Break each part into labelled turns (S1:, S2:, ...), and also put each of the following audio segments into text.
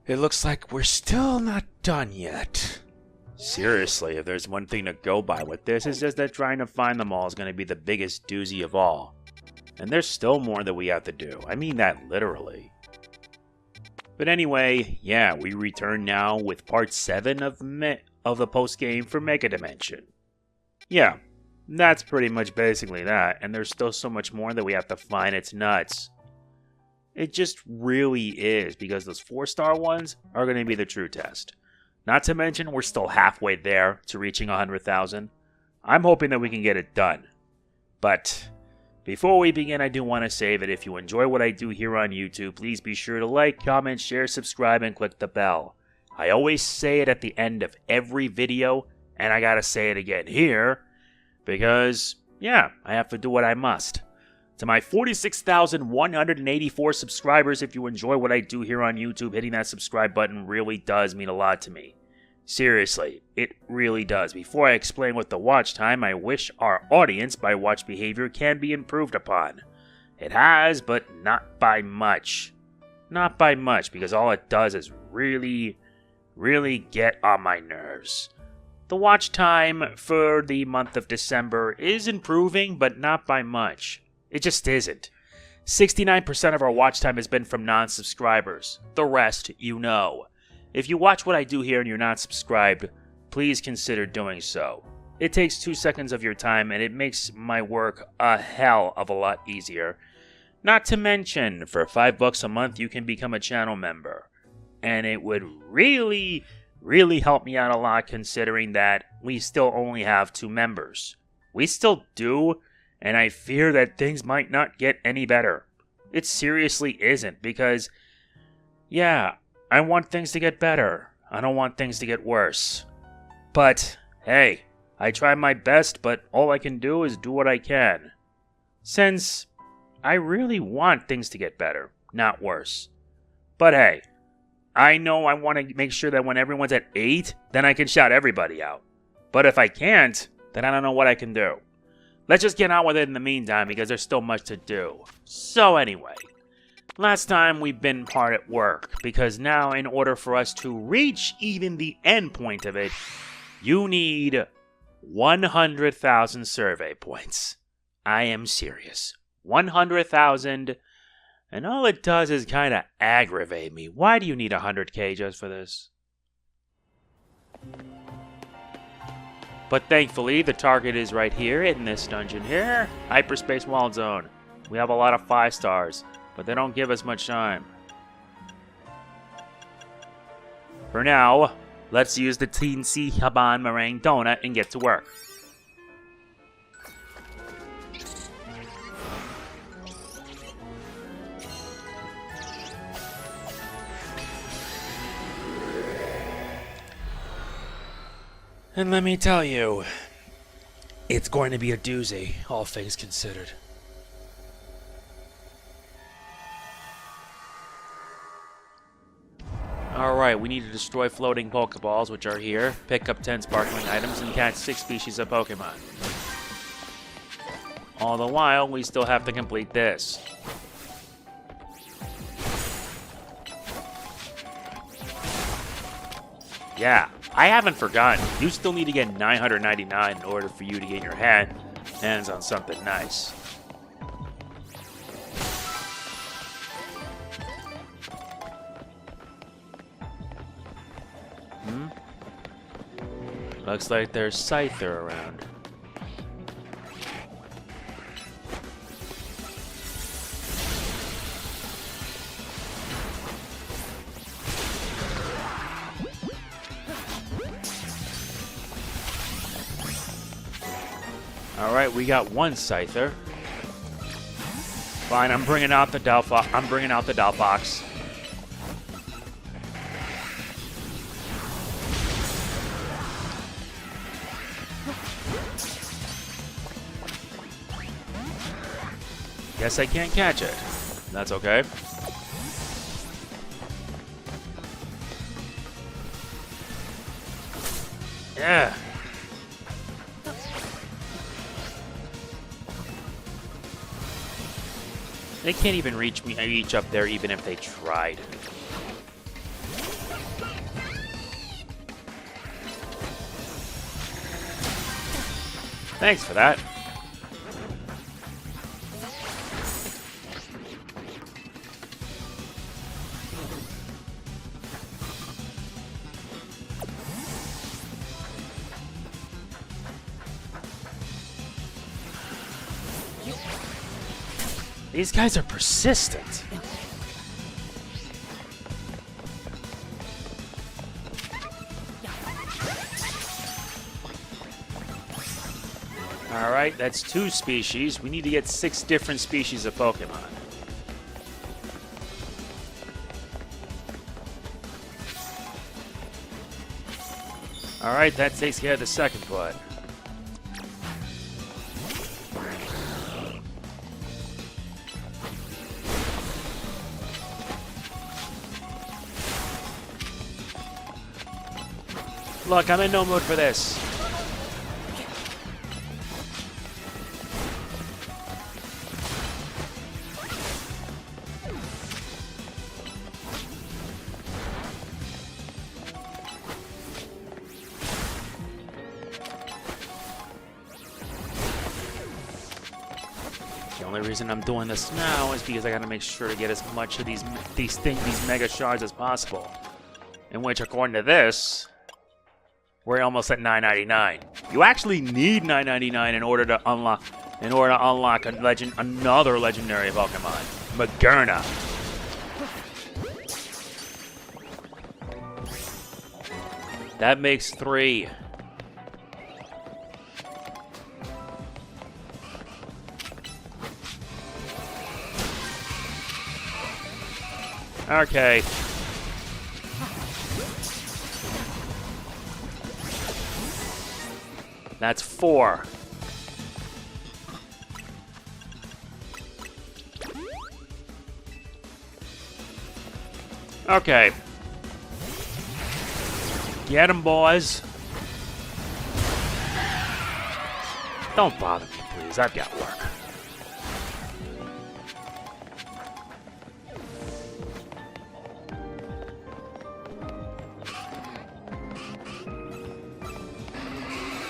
S1: It looks like we're still not done yet. Seriously, if there's one thing to go by with this, it's just that trying to find them all is going to be the biggest doozy of all. And there's still more that we have to do. I mean that literally. But anyway, yeah, we return now with part 7 of the post-game for Mega Dimension. Yeah, that's pretty much basically that, and there's still so much more that we have to find. It's nuts. It just really is, because those 4-star ones are going to be the true test. Not to mention, we're still halfway there to reaching 100,000. I'm hoping that we can get it done. But before we begin, I do want to say that if you enjoy what I do here on YouTube, please be sure to like, comment, share, subscribe, and click the bell. I always say it at the end of every video, and I gotta say it again here, because, yeah, I have to do what I must. To my 46,184 subscribers, if you enjoy what I do here on YouTube, hitting that subscribe button really does mean a lot to me. Seriously, it really does. Before I explain what the watch time, I wish our audience by watch behavior can be improved upon. It has, but not by much. Not by much, because all it does is really get on my nerves. The watch time for the month of December is improving, but not by much. It just isn't. 69% of our watch time has been from non-subscribers. The rest, you know. If you watch what I do here and you're not subscribed, please consider doing so. It takes 2 seconds of your time and it makes my work a hell of a lot easier. Not to mention, for $5 a month you can become a channel member. And it would really help me out a lot, considering that we still only have 2 members. We still do, and I fear that things might not get any better. It seriously isn't, because, yeah, I want things to get better. I don't want things to get worse. But, hey, I try my best, but all I can do is do what I can. Since I really want things to get better, not worse. But hey, I know I want to make sure that when everyone's at 8, then I can shout everybody out. But if I can't, then I don't know what I can do. Let's just get on with it in the meantime, because there's still much to do. So anyway, last time we've been hard at work, because now in order for us to reach even the end point of it, you need 100,000 survey points. I am serious. 100,000, and all it does is kind of aggravate me. Why do you need 100k just for this? But thankfully, the target is right here in this dungeon here. Hyperspace Wild Zone. We have a lot of 5 stars, but they don't give us much time. For now, let's use the Teensy Haban Meringue Donut and get to work. And let me tell you, it's going to be a doozy, all things considered. Alright, we need to destroy floating Pokeballs, which are here, pick up 10 sparkling items, and catch 6 species of Pokemon. All the while, we still have to complete this. Yeah, I haven't forgotten. You still need to get 999 in order for you to get your hands on something nice. Looks like there's Scyther around. Alright, we got 1 Scyther. Fine, I'm bringing out the Delphox. Guess I can't catch it. That's okay. Yeah. They can't even reach up there even if they tried. Thanks for that. These guys are persistent. Alright, that's 2 species. We need to get 6 different species of Pokemon. Alright, that takes care of the second part. Look, I'm in no mood for this. The only reason I'm doing this now is because I gotta make sure to get as much of these mega shards as possible. In which, according to this, we're almost at 999. You actually need 999 in order to unlock another legendary Pokemon, Magerna. That makes 3. Okay. That's 4. Okay. Get 'em, boys. Don't bother me, please. I've got work.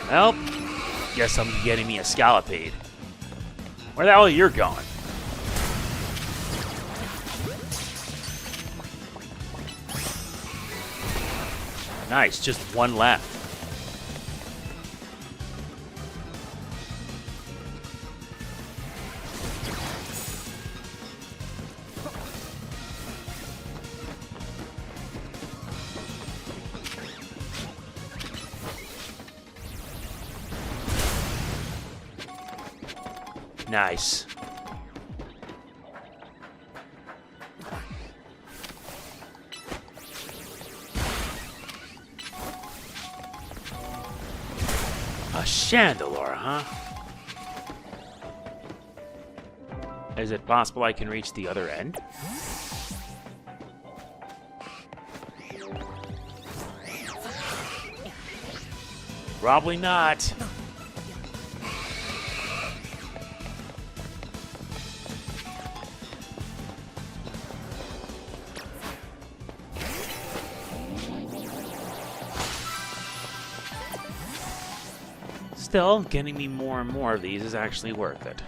S1: Well, guess I'm getting me a Scalipede. Where the hell are you going? Nice, just 1 left. Nice. A Chandelure, huh? Is it possible I can reach the other end? Probably not. Still, getting me more and more of these is actually worth it.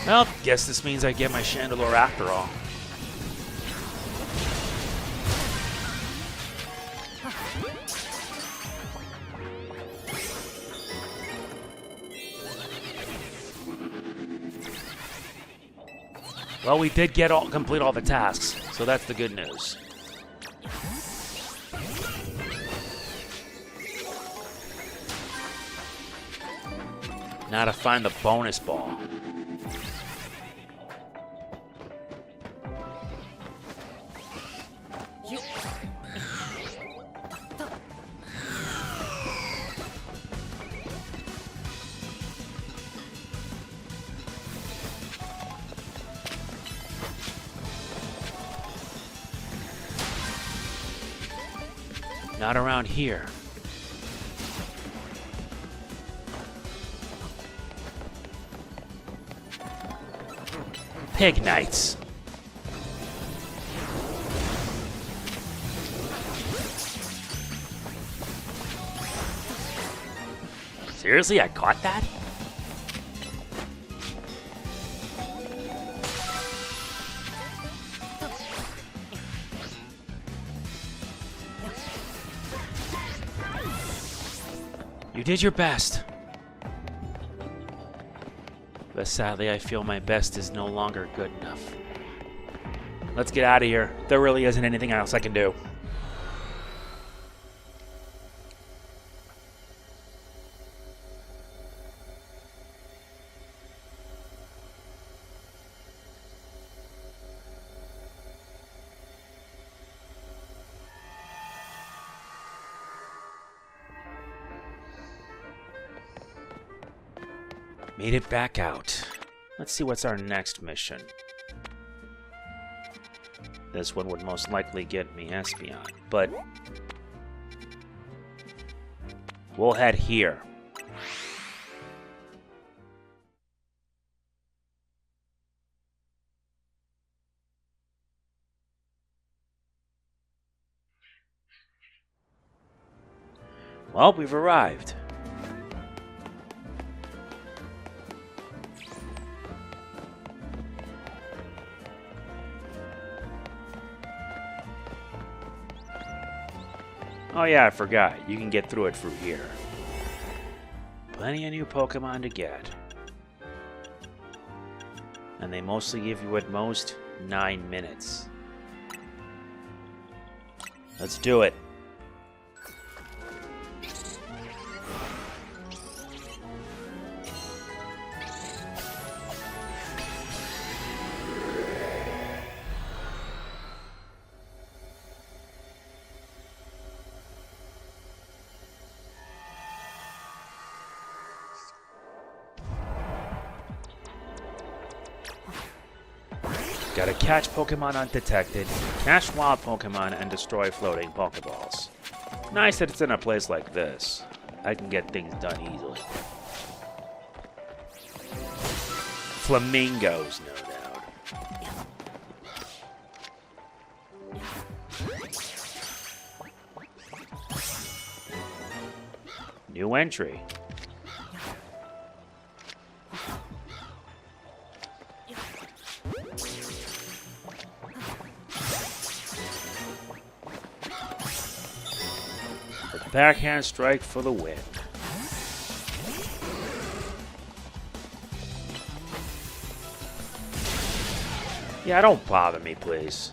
S1: Well, guess this means I get my Chandelure after all. Well, we did complete all the tasks, so that's the good news. Now to find the bonus ball. Not around here. Pig Knights. Seriously, I caught that? You did your best. But sadly, I feel my best is no longer good enough. Let's get out of here. There really isn't anything else I can do. Made it back out. Let's see what's our next mission. This one would most likely get me Espeon, but we'll head here. Well, we've arrived. Oh yeah, I forgot. You can get through it through here. Plenty of new Pokemon to get. And they mostly give you at most 9 minutes. Let's do it. Gotta catch Pokemon undetected, catch wild Pokemon, and destroy floating Pokeballs. Nice that it's in a place like this. I can get things done easily. Flamingos, no doubt. New entry. Backhand strike for the win. Yeah, don't bother me, please.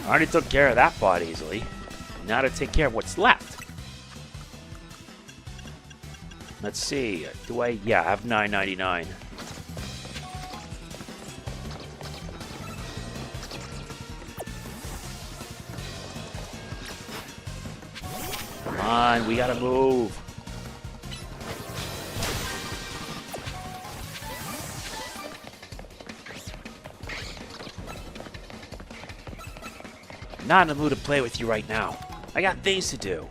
S1: I already took care of that part easily. Now to take care of what's left. Let's see. Do I? Yeah, I have $9.99. Come on, we gotta move. Not in the mood to play with you right now. I got things to do.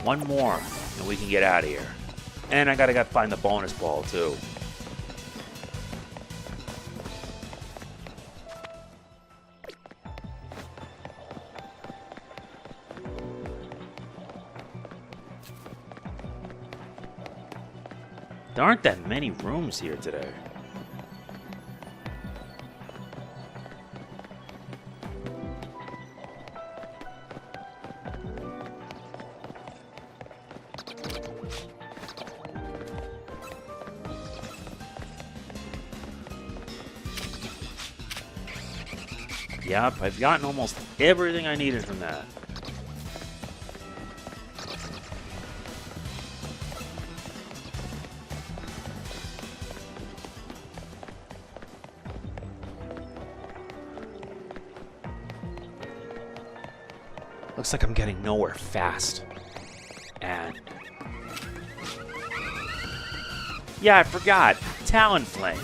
S1: One more, and we can get out of here. And I gotta find the bonus ball, too. There aren't that many rooms here today. Yep, I've gotten almost everything I needed from that. Looks like I'm getting nowhere fast. And... yeah, I forgot. Talonflame.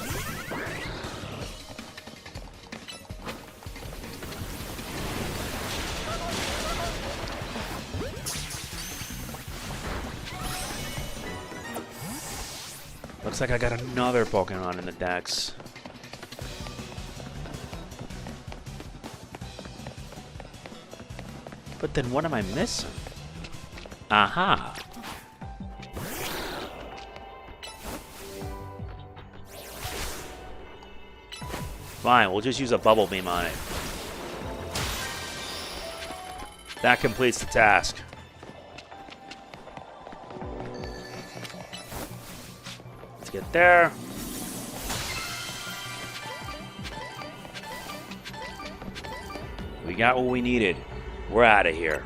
S1: Looks like I got another Pokemon in the dex. But then what am I missing? Aha! Fine, we'll just use a Bubble Beam on it. That completes the task. Let's get there. We got what we needed. We're out of here.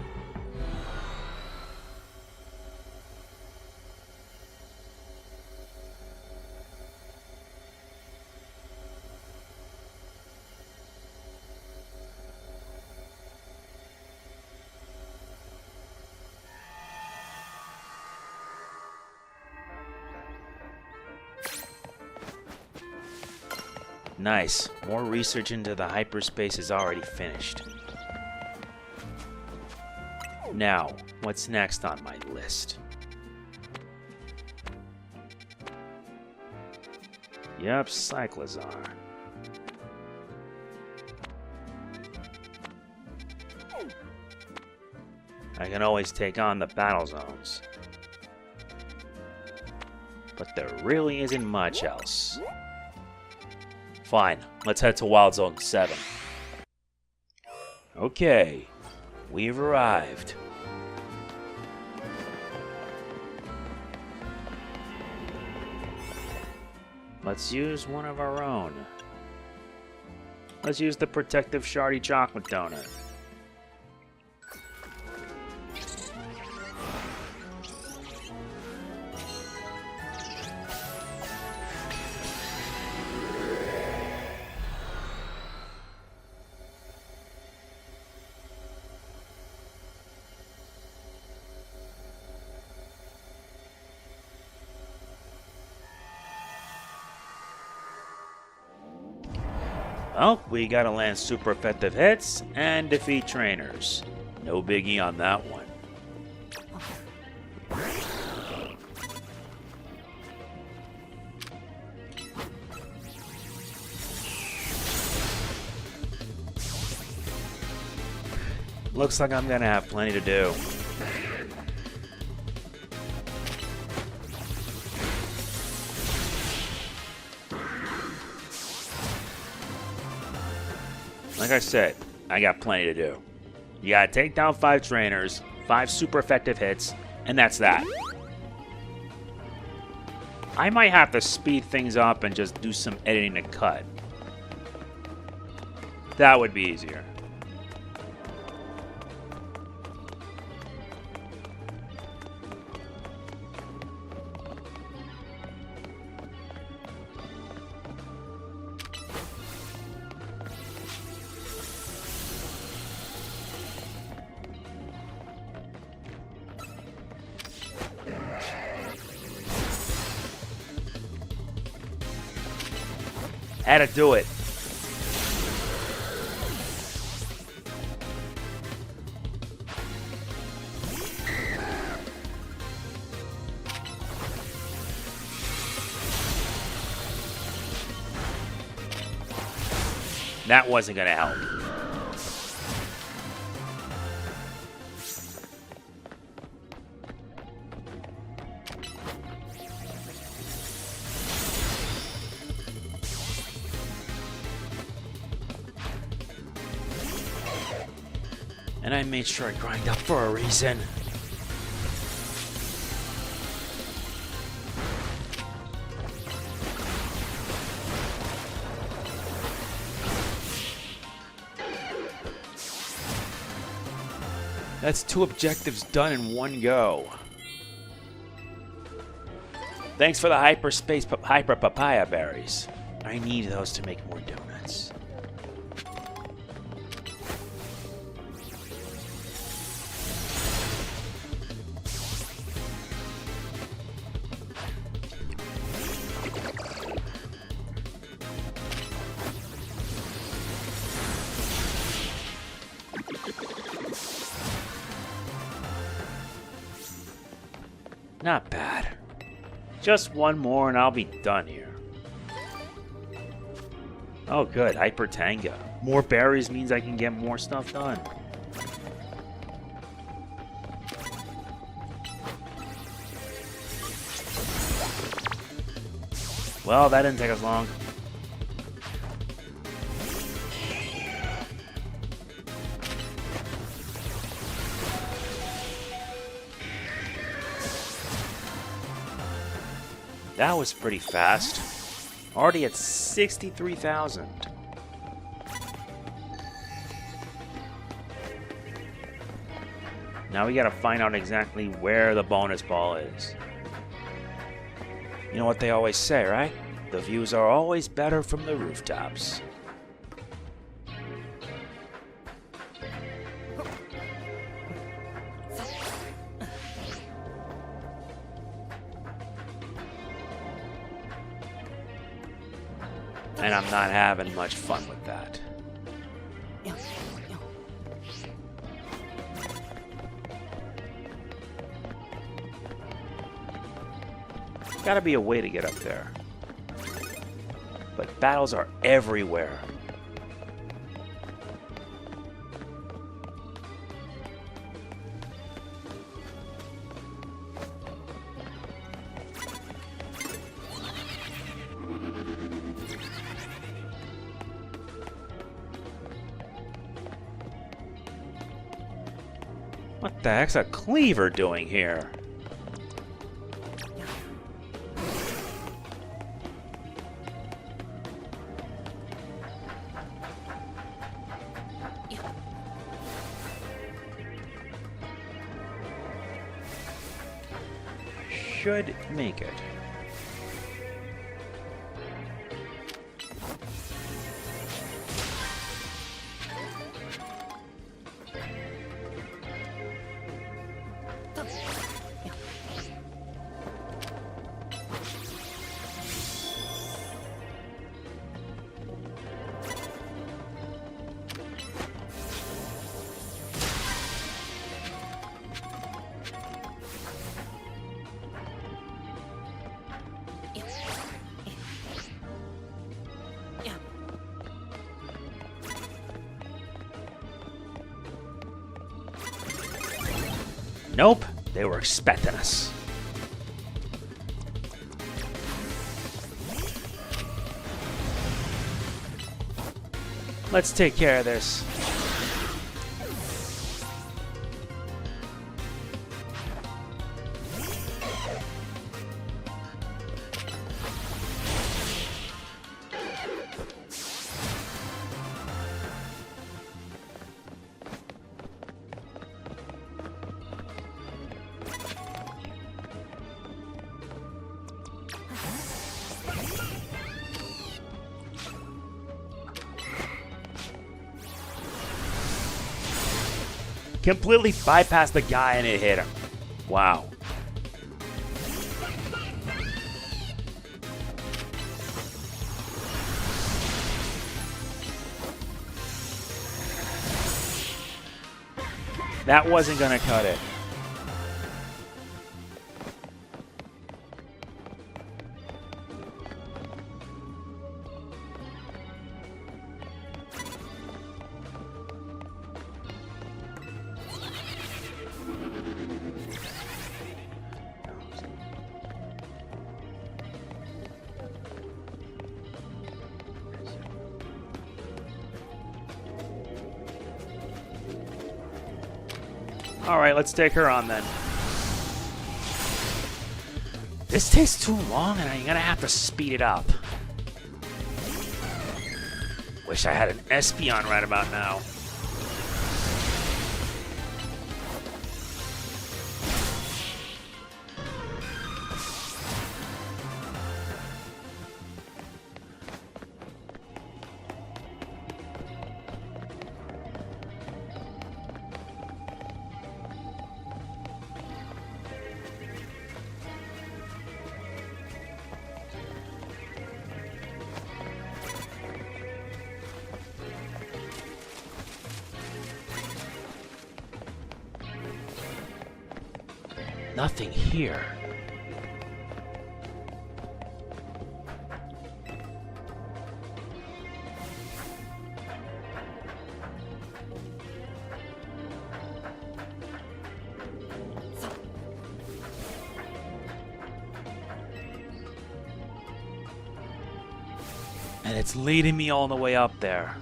S1: Nice. More research into the hyperspace is already finished. Now, what's next on my list? Yep, Cyclizar. I can always take on the battle zones. But there really isn't much else. Fine, let's head to Wild Zone 7. Okay, we've arrived. Let's use one of our own. Let's use the protective Shardy Chocolate Donut. Well, we gotta land super effective hits and defeat trainers. No biggie on that one. Looks like I'm gonna have plenty to do. Like I said, I got plenty to do. You gotta take down 5 trainers, 5 super effective hits, and that's that. I might have to speed things up and just do some editing to cut. That would be easier. Had to do it. That wasn't gonna help. And I made sure I grind up for a reason. That's 2 objectives done in one go. Thanks for the hyper papaya berries. I need those to make more donuts. Not bad. Just one more and I'll be done here. Oh good, Hyper Tanga. More berries means I can get more stuff done. Well, that didn't take us long. That was pretty fast. Already at 63,000. Now we gotta find out exactly where the bonus ball is. You know what they always say, right? The views are always better from the rooftops. And I'm not having much fun with that. Gotta be a way to get up there. But battles are everywhere. What the heck's a cleaver doing here? Should make it. Nope, they were expecting us. Let's take care of this. Completely bypassed the guy and it hit him. Wow. That wasn't gonna cut it. Alright, let's take her on then. This takes too long and I'm gonna have to speed it up. Wish I had an Espeon right about now. Nothing here. And it's leading me all the way up there.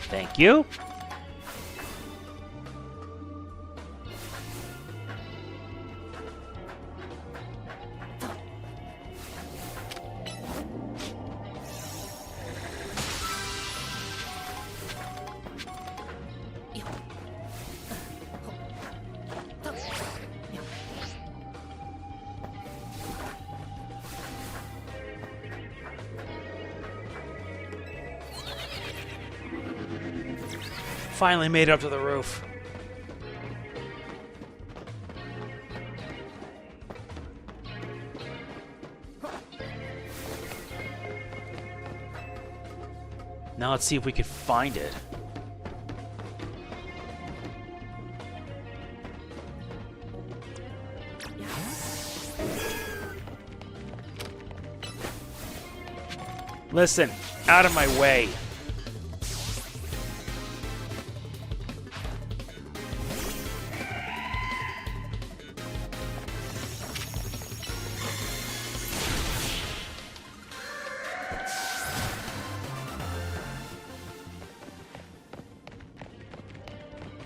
S1: Thank you. Finally made it up to the roof. Now let's see if we can find it. Listen, out of my way.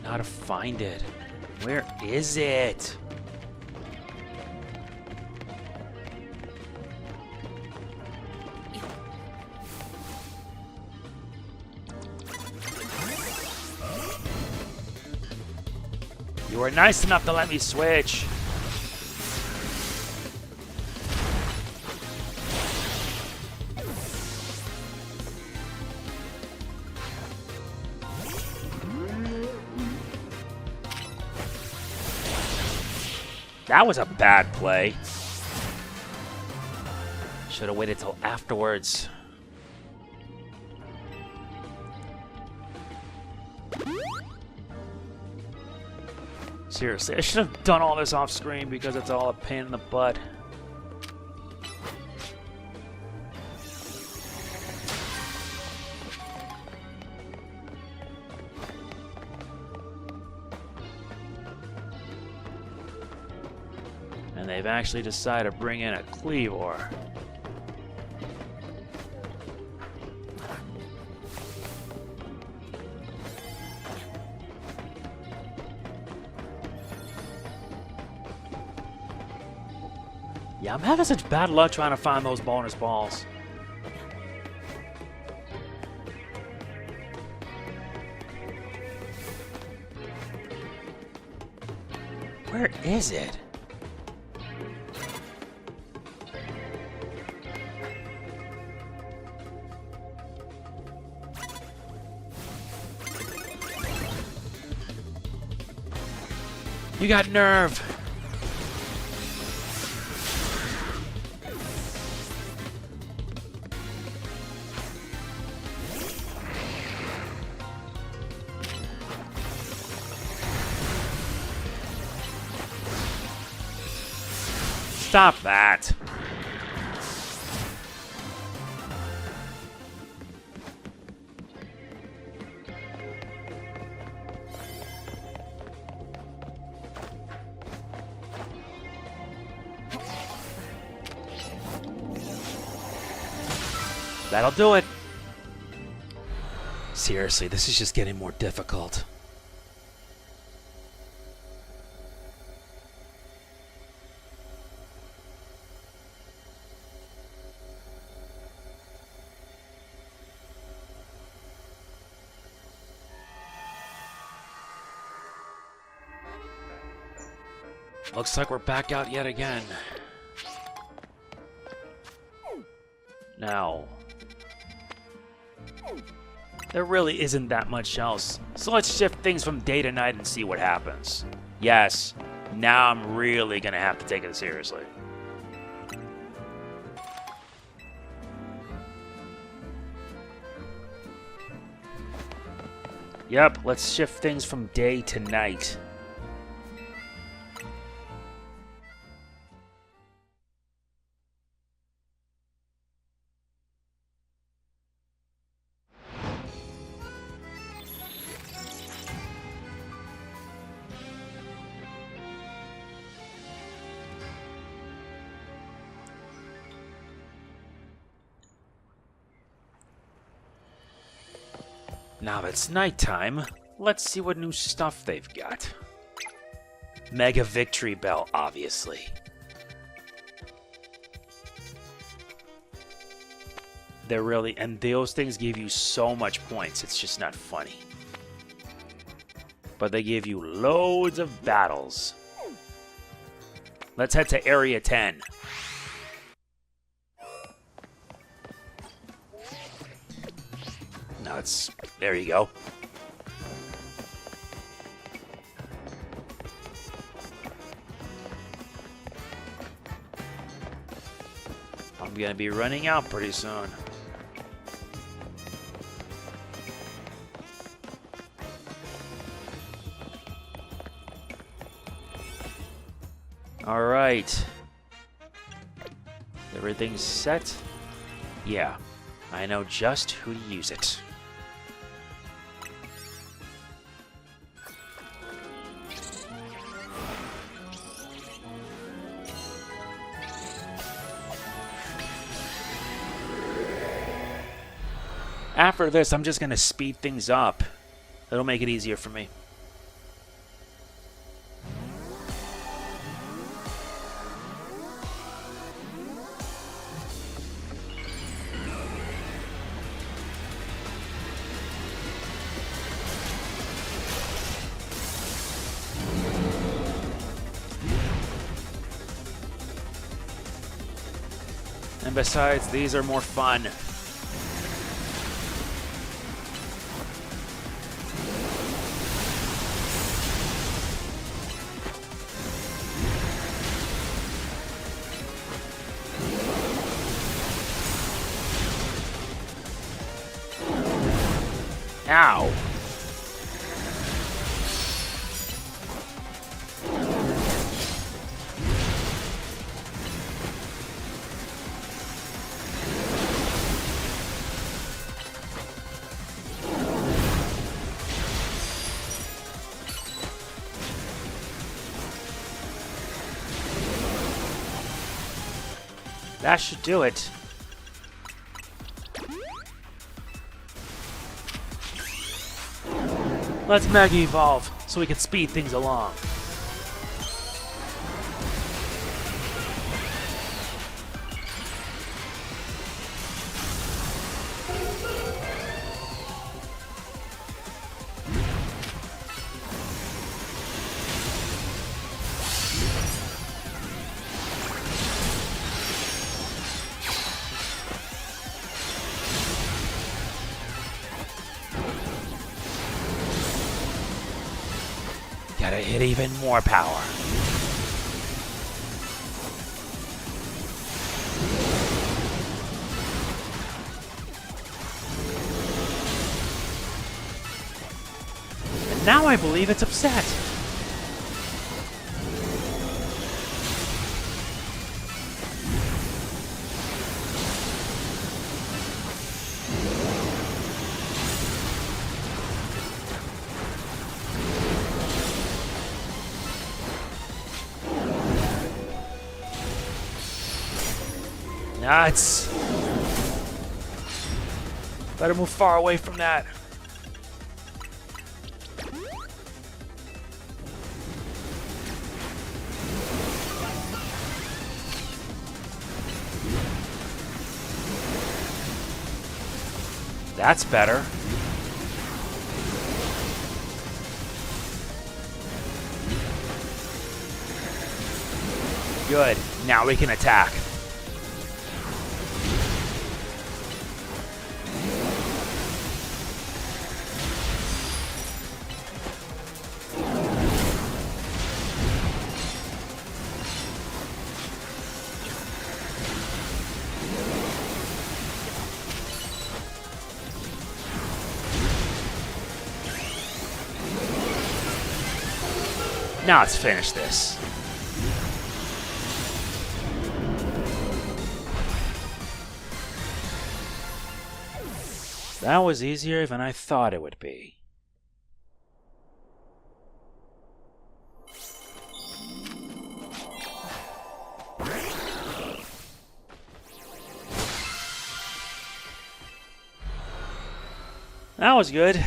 S1: How to find it. Where is it? You were nice enough to let me switch. That was a bad play. Should have waited till afterwards. Seriously, I should have done all this off screen because it's all a pain in the butt. And they've actually decided to bring in a Cleavor. Yeah, I'm having such bad luck trying to find those bonus balls. Where is it? You got nerve. Stop that. That'll do it. Seriously, this is just getting more difficult. Looks like we're back out yet again. Now, there really isn't that much else, so let's shift things from day to night and see what happens. Yes, now I'm really gonna have to take it seriously. Yep, let's shift things from day to night. Now that it's nighttime, let's see what new stuff they've got. Mega Victory Bell, obviously. They're really, and those things give you so much points, it's just not funny. But they give you loads of battles. Let's head to Area 10. No, it's, there you go. I'm gonna be running out pretty soon. All right. Everything's set? Yeah, I know just who to use it. After this, I'm just going to speed things up. It'll make it easier for me. And besides, these are more fun. Ow. That should do it. Let's Mega Evolve so we can speed things along. Gotta hit even more power. And now I believe it's upset. Nuts. Better move far away from that. That's better. Good. Now we can attack. Now let's finish this. That was easier than I thought it would be. That was good.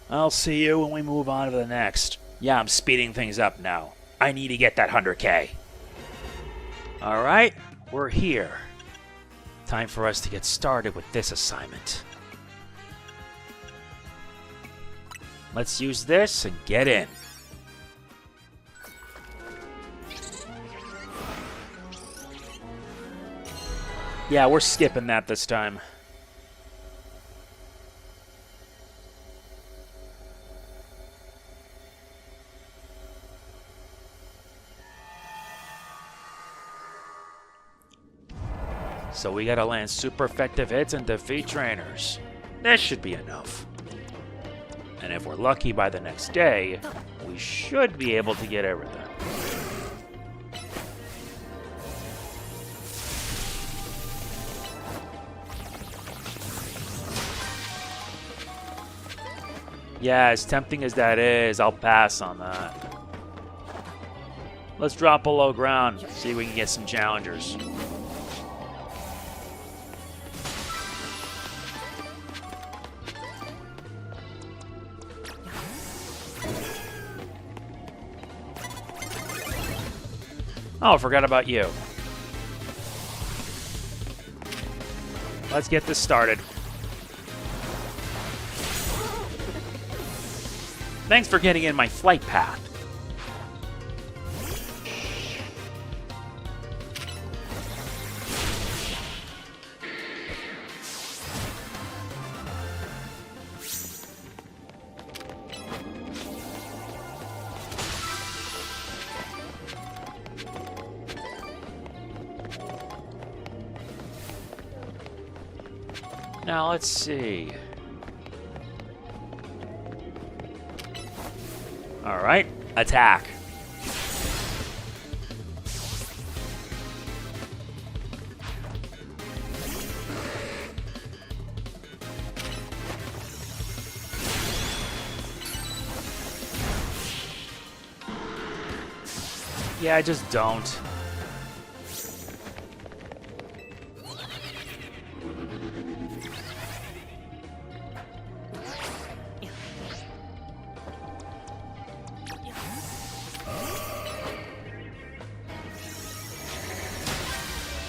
S1: I'll see you when we move on to the next. Yeah, I'm speeding things up now. I need to get that 100K. Alright, we're here. Time for us to get started with this assignment. Let's use this and get in. Yeah, we're skipping that this time. So we gotta land super effective hits and defeat trainers. That should be enough. And if we're lucky by the next day, we should be able to get everything. Yeah, as tempting as that is, I'll pass on that. Let's drop below ground, see if we can get some challengers. Oh, I forgot about you. Let's get this started. Thanks for getting in my flight path. Now, let's see. All right, attack. Yeah, I just don't.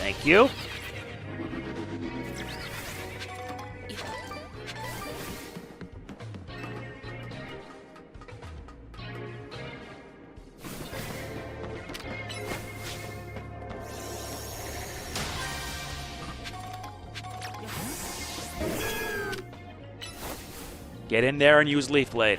S1: Thank you. Get in there and use Leaf Blade.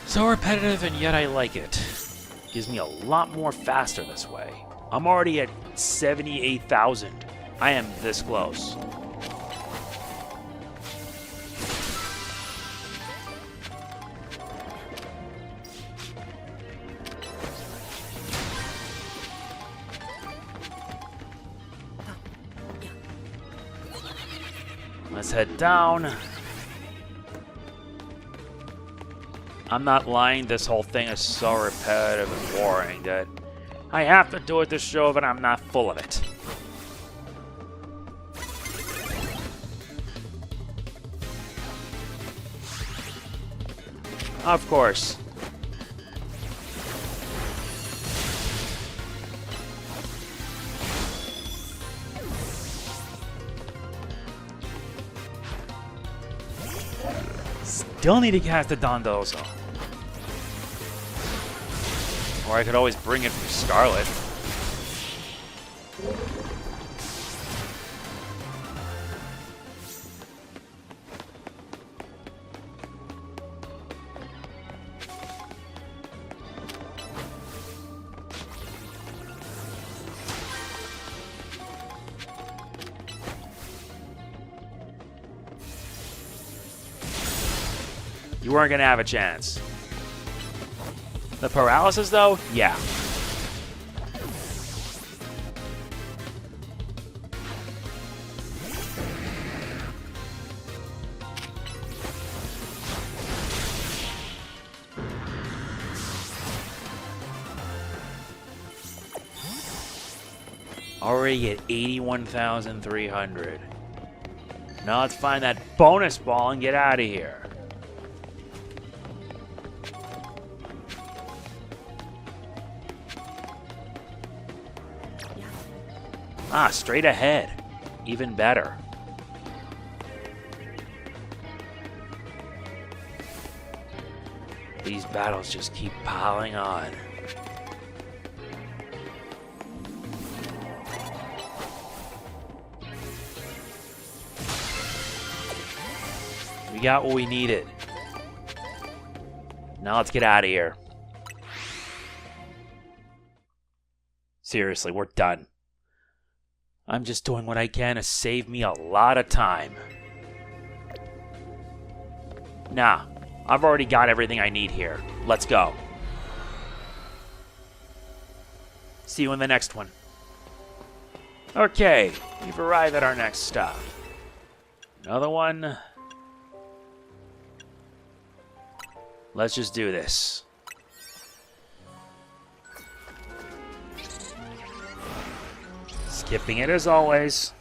S1: So repetitive, and yet I like it. Gives me a lot more faster this way. I'm already at 78,000. I am this close. Let's head down. I'm not lying, this whole thing is so repetitive and boring that I have to do it to show that I'm not full of it. Of course. Still need to cast a Dondozo. Or I could always bring it from Scarlet. You weren't gonna have a chance. The paralysis, though? Yeah. Already at 81,300. Now let's find that bonus ball and get out of here. Ah, straight ahead. Even better. These battles just keep piling on. We got what we needed. Now let's get out of here. Seriously, we're done. I'm just doing what I can to save me a lot of time. Nah, I've already got everything I need here. Let's go. See you in the next one. Okay, we've arrived at our next stop. Another one. Let's just do this. Skipping it as always.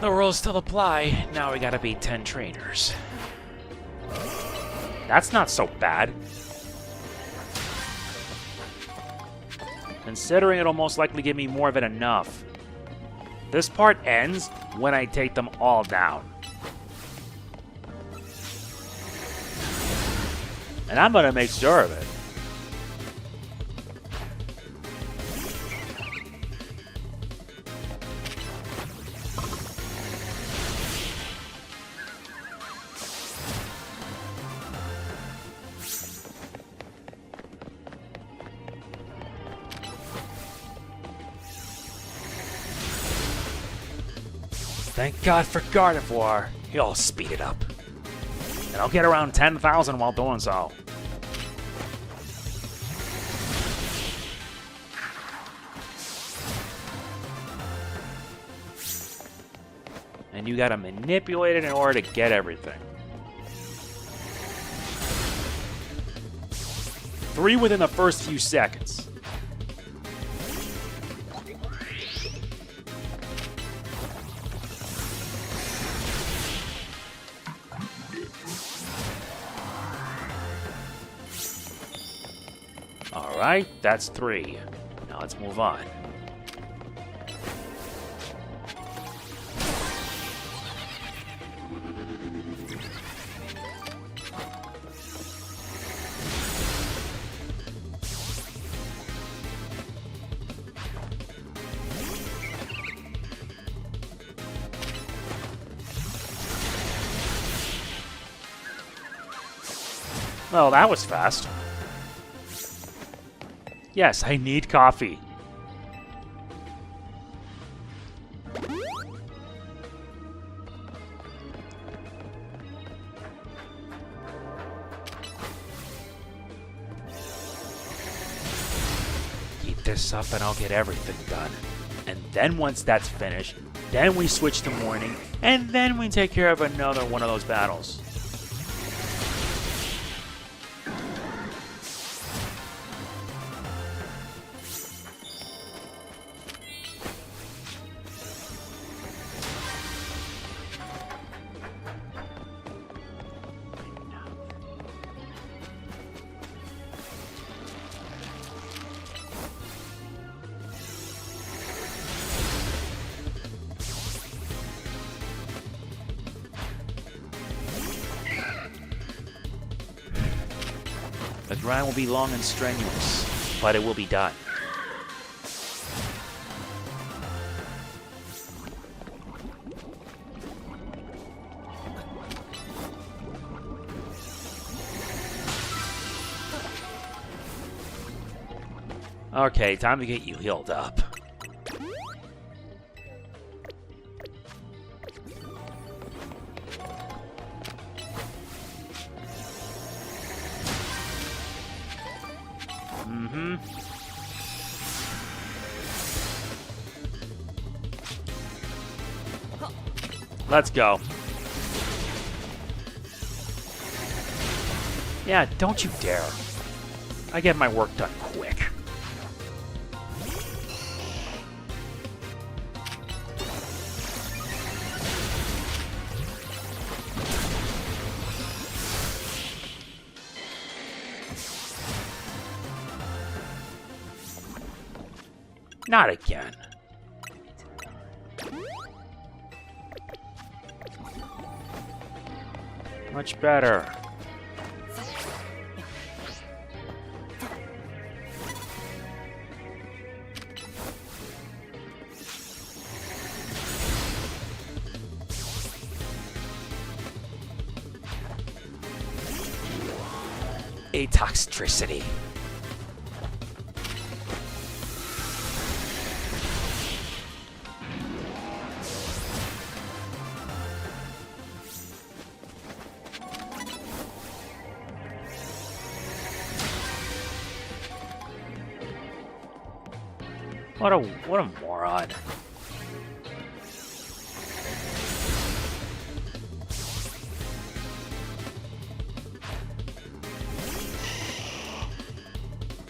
S1: The rules still apply. Now we gotta beat 10 trainers. That's not so bad. Considering it'll most likely give me more than enough. This part ends when I take them all down. And I'm gonna make sure of it. Thank God for Gardevoir. He'll speed it up. And I'll get around 10,000 while doing so. And you gotta manipulate it in order to get everything. 3 within the first few seconds. Alright, that's 3. Now let's move on. Well, that was fast. Yes, I need coffee. Keep this up and I'll get everything done. And then once that's finished, then we switch to morning, and then we take care of another one of those battles. The grind will be long and strenuous, but it will be done. Okay, time to get you healed up. Let's go. Yeah, don't you dare. I get my work done quick. Not again. Much better. Atoxtricity. What a moron.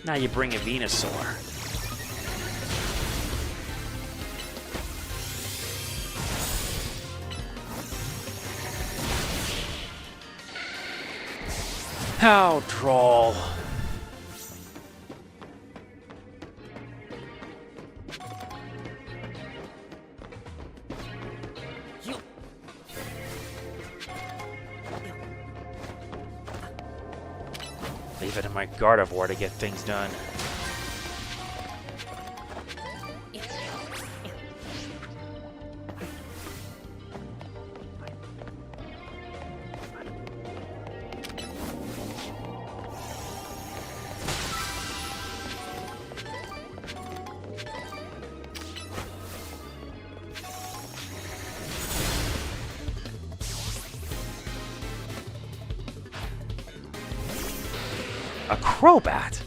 S1: Now you bring a Venusaur. How droll. Leave it in my Gardevoir to get things done. A Crobat?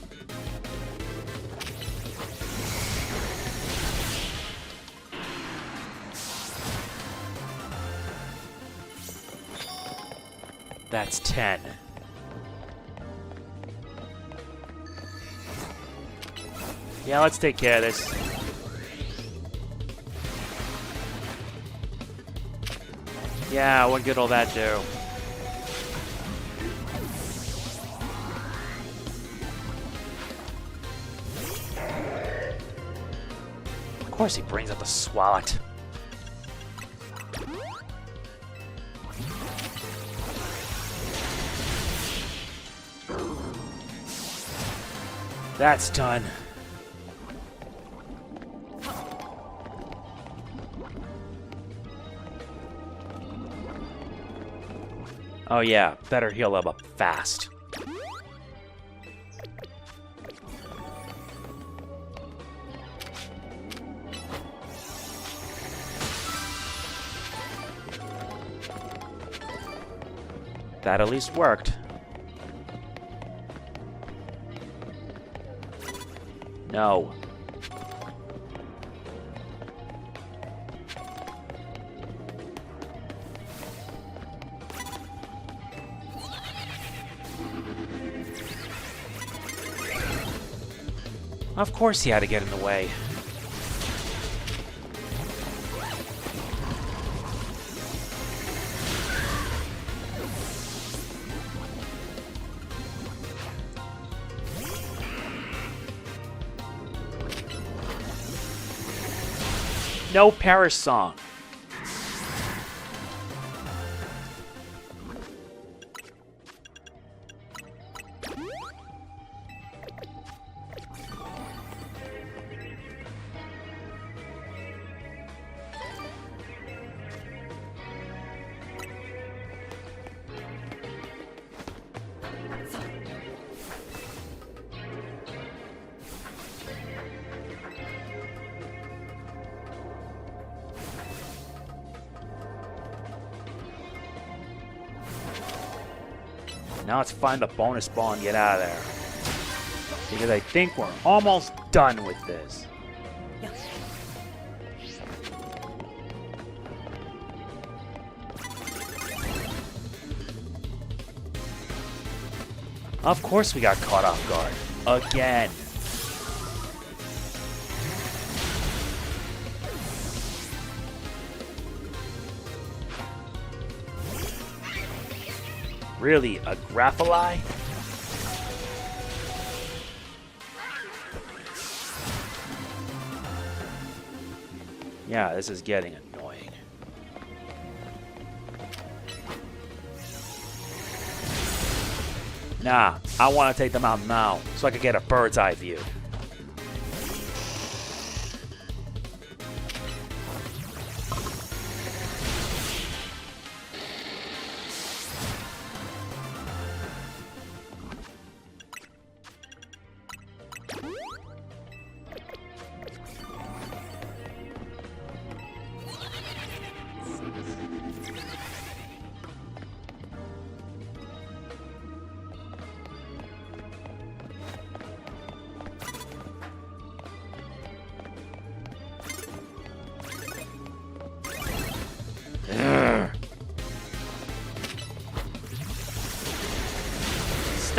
S1: That's 10. Yeah, let's take care of this. Yeah, what good will that do? Of course he brings up the Swalot. That's done. Oh yeah, better heal him up fast. That at least worked. No. Of course he had to get in the way. No Paris song. Now let's find the bonus ball and get out of there. Because I think we're almost done with this. Of course we got caught off guard. Again. Really, a Grappli? Yeah, this is getting annoying. Nah, I want to take them out now, so I can get a bird's eye view.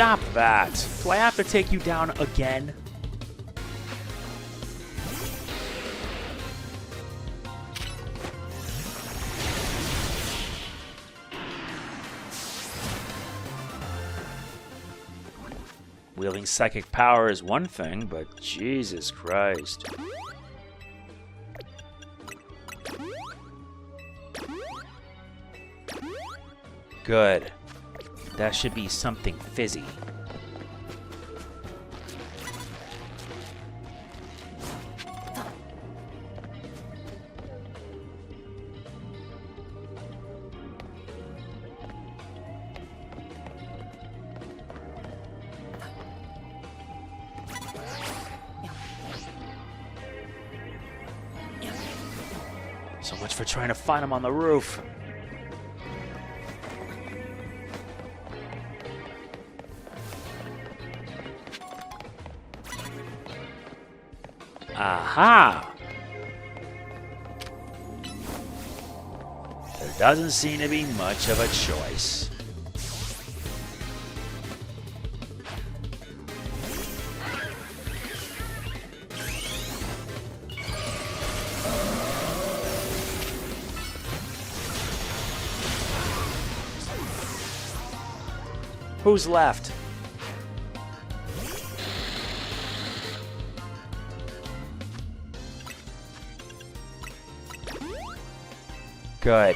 S1: Stop that! Do I have to take you down again? Wielding psychic power is one thing, but Jesus Christ. Good. That should be something fizzy. So much for trying to find him on the roof. Aha! There doesn't seem to be much of a choice. Who's left? Good.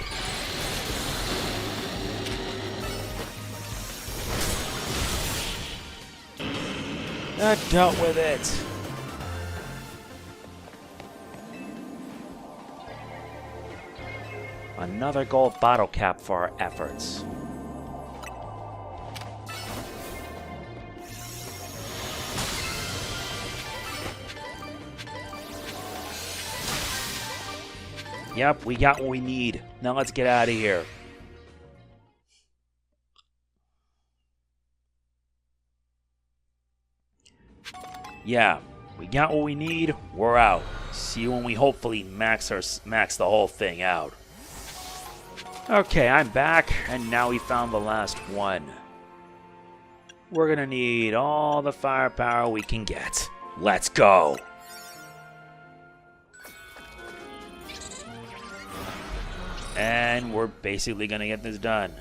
S1: That dealt with it. Another gold bottle cap for our efforts. Yep, we got what we need. Now let's get out of here. Yeah, we got what we need. We're out. See you when we hopefully max the whole thing out. Okay, I'm back, and now we found the last one. We're gonna need all the firepower we can get. Let's go. And we're basically gonna get this done.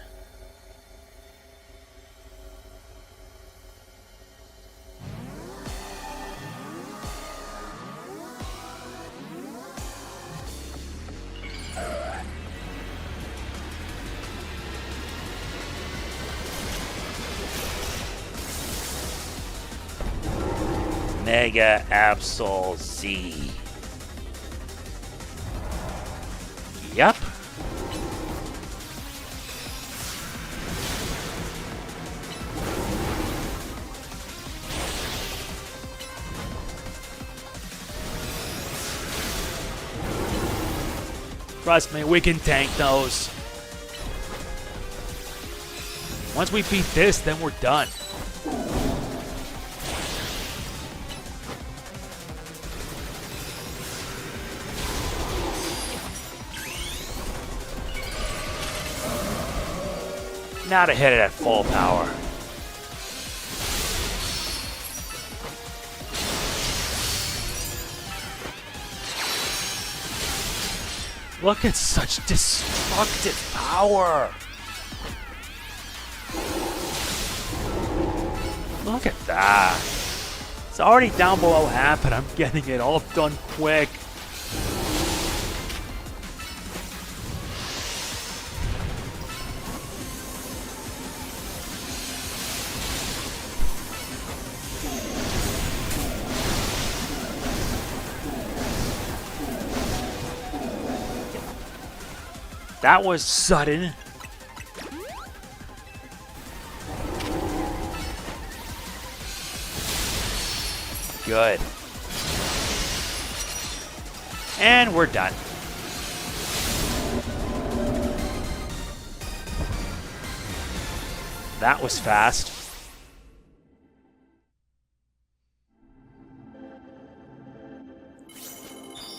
S1: Mega Absol Z. Yep. Trust me, we can tank those. Once we beat this, then we're done. Now to hit it at full power. Look at such destructive power! Look at that! It's already down below half and I'm getting it all done quick. That was sudden. Good. And we're done. That was fast.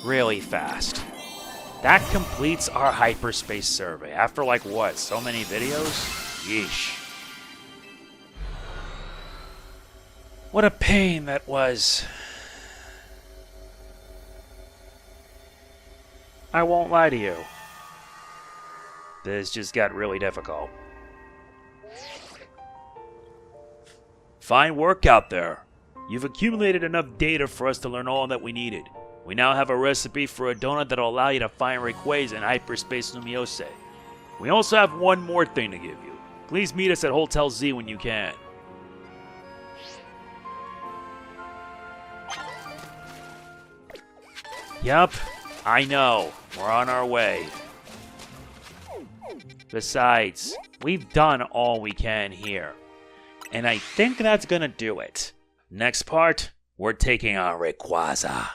S1: Really fast. That completes our hyperspace survey. After like what, so many videos? Yeesh. What a pain that was. I won't lie to you. This just got really difficult. Fine work out there. You've accumulated enough data for us to learn all that we needed. We now have a recipe for a donut that'll allow you to find Rayquaza in Hyperspace Lumiose. We also have one more thing to give you. Please meet us at Hotel Z when you can. Yup, I know. We're on our way. Besides, we've done all we can here. And I think that's gonna do it. Next part, we're taking on Rayquaza.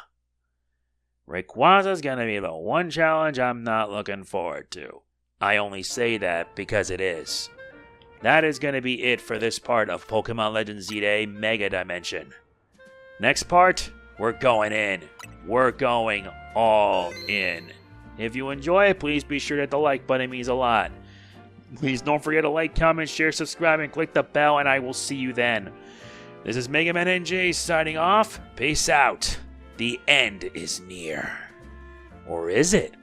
S1: Rayquaza's gonna be the one challenge I'm not looking forward to. I only say that because it is. That is gonna be it for this part of Pokémon Legends Z-Day Mega Dimension. Next part, we're going in. We're going all in. If you enjoy it, please be sure to hit the like button. It means a lot. Please don't forget to like, comment, share, subscribe, and click the bell, and I will see you then. This is MegamanNG signing off. Peace out. The end is near. Or is it?